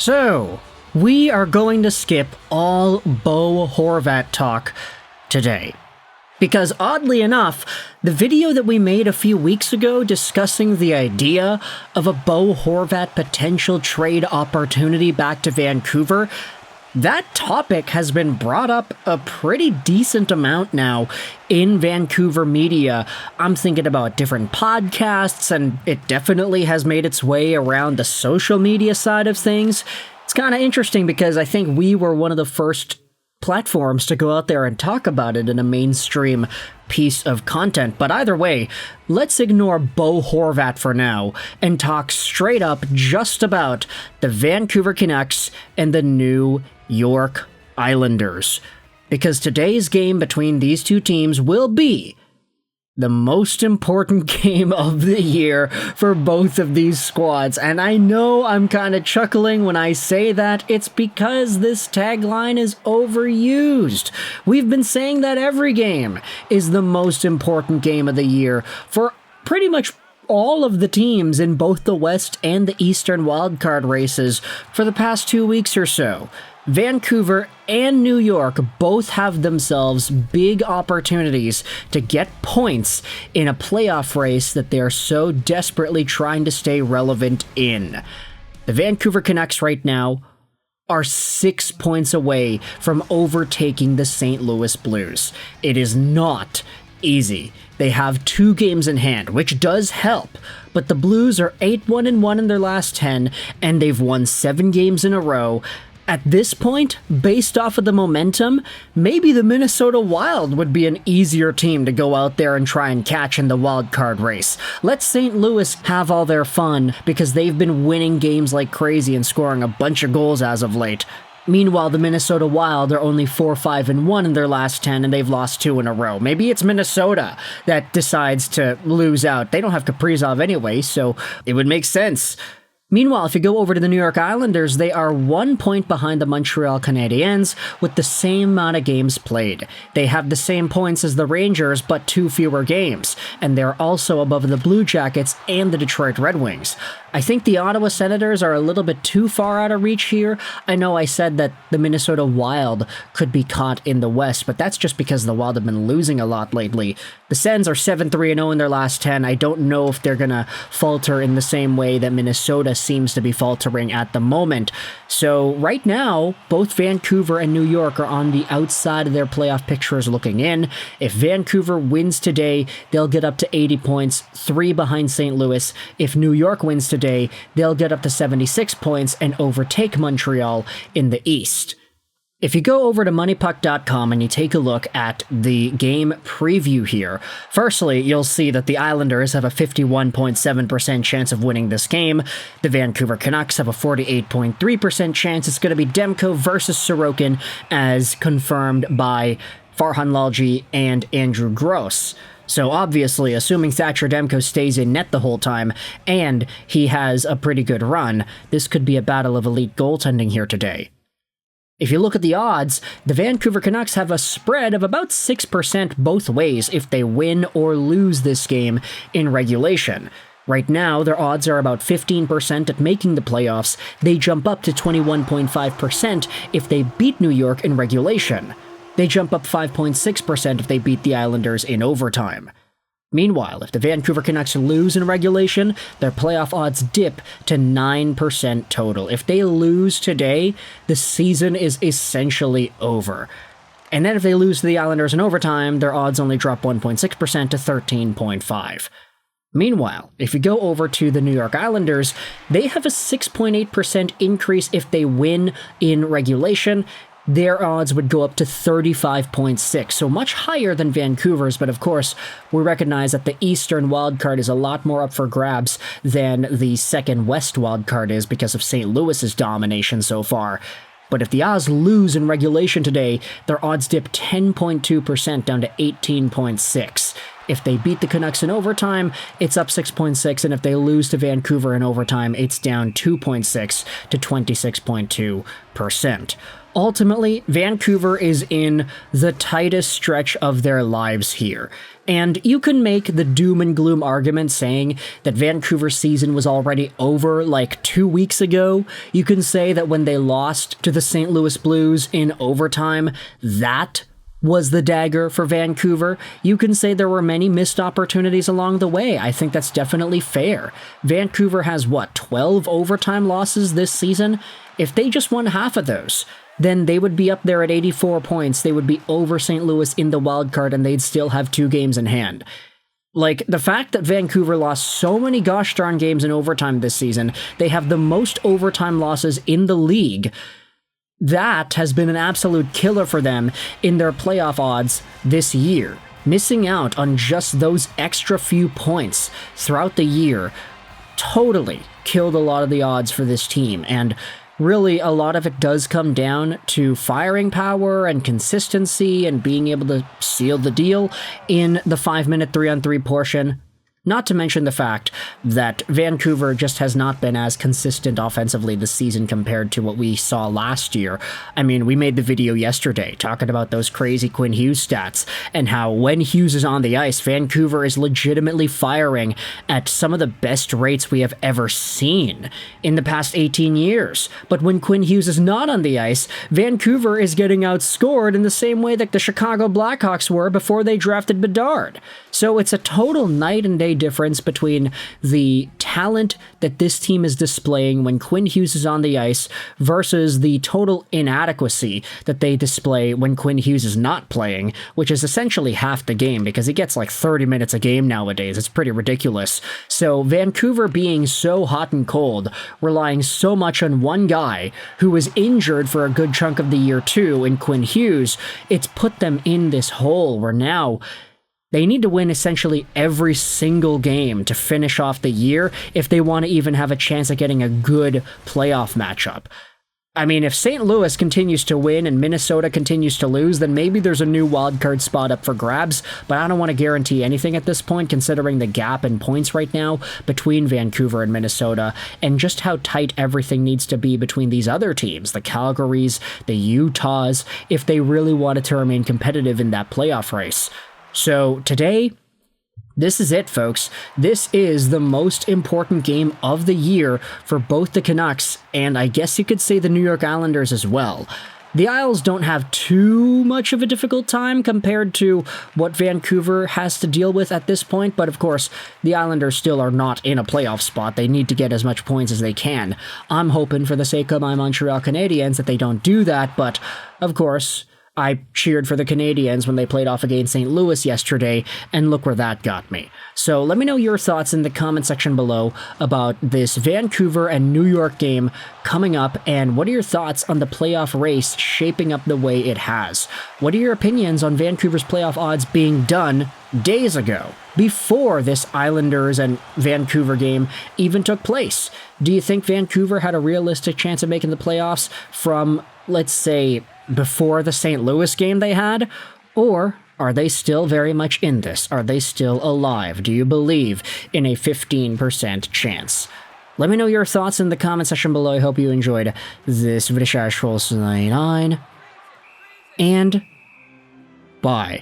So, we are going to skip all Bo Horvat talk today. Because oddly enough, the video that we made a few weeks ago discussing the idea of a Bo Horvat potential trade opportunity back to Vancouver, that topic has been brought up a pretty decent amount now in Vancouver media. I'm thinking about different podcasts, and it definitely has made its way around the social media side of things. It's kind of interesting because I think we were one of the first platforms to go out there and talk about it in a mainstream piece of content. But either way, let's ignore Bo Horvat for now and talk straight up just about the Vancouver Canucks and the New York Islanders. Because today's game between these two teams will be the most important game of the year for both of these squads. And I know I'm kind of chuckling when I say that. It's because this tagline is overused. We've been saying that every game is the most important game of the year for pretty much all of the teams in both the West and the Eastern wildcard races for the past 2 weeks or so. Vancouver and New York both have themselves big opportunities to get points in a playoff race that they are so desperately trying to stay relevant in. The Vancouver Canucks right now are 6 points away from overtaking the St. Louis Blues. It is not easy. They have 2 games in hand, which does help, but the Blues are 8-1-1 in their last 10, and they've won 7 games in a row. At this point, based off of the momentum, maybe the Minnesota Wild would be an easier team to go out there and try and catch in the wild card race. Let St. Louis have all their fun because they've been winning games like crazy and scoring a bunch of goals as of late. Meanwhile, the Minnesota Wild are only 4-5-1 in their last 10, and they've lost 2 in a row. Maybe it's Minnesota that decides to lose out. They don't have Kaprizov anyway, so it would make sense. Meanwhile, if you go over to the New York Islanders, they are 1 point behind the Montreal Canadiens with the same amount of games played. They have the same points as the Rangers, but 2 fewer games, and they're also above the Blue Jackets and the Detroit Red Wings. I think the Ottawa Senators are a little bit too far out of reach here. I know I said that the Minnesota Wild could be caught in the West, but that's just because the Wild have been losing a lot lately. The Sens are 7-3-0 in their last 10. I don't know if they're going to falter in the same way that Minnesota seems to be faltering at the moment. So right now, both Vancouver and New York are on the outside of their playoff pictures looking in. If Vancouver wins today, they'll get up to 80 points, 3 behind St. Louis. If New York wins today, they'll get up to 76 points and overtake Montreal in the East. If you go over to moneypuck.com and you take a look at the game preview here, firstly, you'll see that the Islanders have a 51.7% chance of winning this game. The Vancouver Canucks have a 48.3% chance. It's going to be Demko versus Sorokin, as confirmed by Farhan Lalji and Andrew Gross. So obviously, assuming Thatcher Demko stays in net the whole time, and he has a pretty good run, this could be a battle of elite goaltending here today. If you look at the odds, the Vancouver Canucks have a spread of about 6% both ways if they win or lose this game in regulation. Right now, their odds are about 15% at making the playoffs. They jump up to 21.5% if they beat New York in regulation. They jump up 5.6% if they beat the Islanders in overtime. Meanwhile, if the Vancouver Canucks lose in regulation, their playoff odds dip to 9% total. If they lose today, the season is essentially over. And then if they lose to the Islanders in overtime, their odds only drop 1.6% to 13.5%. Meanwhile, if you go over to the New York Islanders, they have a 6.8% increase if they win in regulation. Their odds would go up to 35.6, so much higher than Vancouver's, but of course, we recognize that the Eastern wildcard is a lot more up for grabs than the second West wildcard is because of St. Louis's domination so far. But if the Oz lose in regulation today, their odds dip 10.2% down to 18.6. If they beat the Canucks in overtime, it's up 6.6, and if they lose to Vancouver in overtime, it's down 2.6 to 26.2%. Ultimately, Vancouver is in the tightest stretch of their lives here. And you can make the doom and gloom argument saying that Vancouver's season was already over like 2 weeks ago. You can say that when they lost to the St. Louis Blues in overtime, that was the dagger for Vancouver. You can say there were many missed opportunities along the way. I think that's definitely fair. Vancouver has, 12 overtime losses this season? If they just won half of those, then they would be up there at 84 points. They would be over St. Louis in the wild card, and they'd still have 2 games in hand. Like, the fact that Vancouver lost so many gosh darn games in overtime this season, they have the most overtime losses in the league. That has been an absolute killer for them in their playoff odds this year. Missing out on just those extra few points throughout the year totally killed a lot of the odds for this team, and really, a lot of it does come down to firing power and consistency and being able to seal the deal in the 5-minute 3-on-3 portion. Not to mention the fact that Vancouver just has not been as consistent offensively this season compared to what we saw last year. I mean, we made the video yesterday talking about those crazy Quinn Hughes stats and how when Hughes is on the ice, Vancouver is legitimately firing at some of the best rates we have ever seen in the past 18 years. But when Quinn Hughes is not on the ice, Vancouver is getting outscored in the same way that the Chicago Blackhawks were before they drafted Bedard. So it's a total night and day difference between the talent that this team is displaying when Quinn Hughes is on the ice versus the total inadequacy that they display when Quinn Hughes is not playing, which is essentially half the game because he gets like 30 minutes a game nowadays. It's pretty ridiculous. So Vancouver being so hot and cold, relying so much on one guy who was injured for a good chunk of the year too in Quinn Hughes, it's put them in this hole where now they need to win essentially every single game to finish off the year if they want to even have a chance at getting a good playoff matchup. I mean, if St. Louis continues to win and Minnesota continues to lose, then maybe there's a new wildcard spot up for grabs, but I don't want to guarantee anything at this point considering the gap in points right now between Vancouver and Minnesota and just how tight everything needs to be between these other teams, the Calgarys, the Utahs, if they really wanted to remain competitive in that playoff race. So today, this is it, folks. This is the most important game of the year for both the Canucks and I guess you could say the New York Islanders as well. The Isles don't have too much of a difficult time compared to what Vancouver has to deal with at this point, but of course, the Islanders still are not in a playoff spot. They need to get as much points as they can. I'm hoping for the sake of my Montreal Canadiens that they don't do that, but of course, I cheered for the Canadiens when they played off against St. Louis yesterday, and look where that got me. So let me know your thoughts in the comment section below about this Vancouver and New York game coming up, and what are your thoughts on the playoff race shaping up the way it has? What are your opinions on Vancouver's playoff odds being done days ago, before this Islanders and Vancouver game even took place? Do you think Vancouver had a realistic chance of making the playoffs from, let's say, before the St. Louis game they had? Or are they still very much in this? Are they still alive? Do you believe in a 15% chance? Let me know your thoughts in the comment section below. I hope you enjoyed this video. And bye.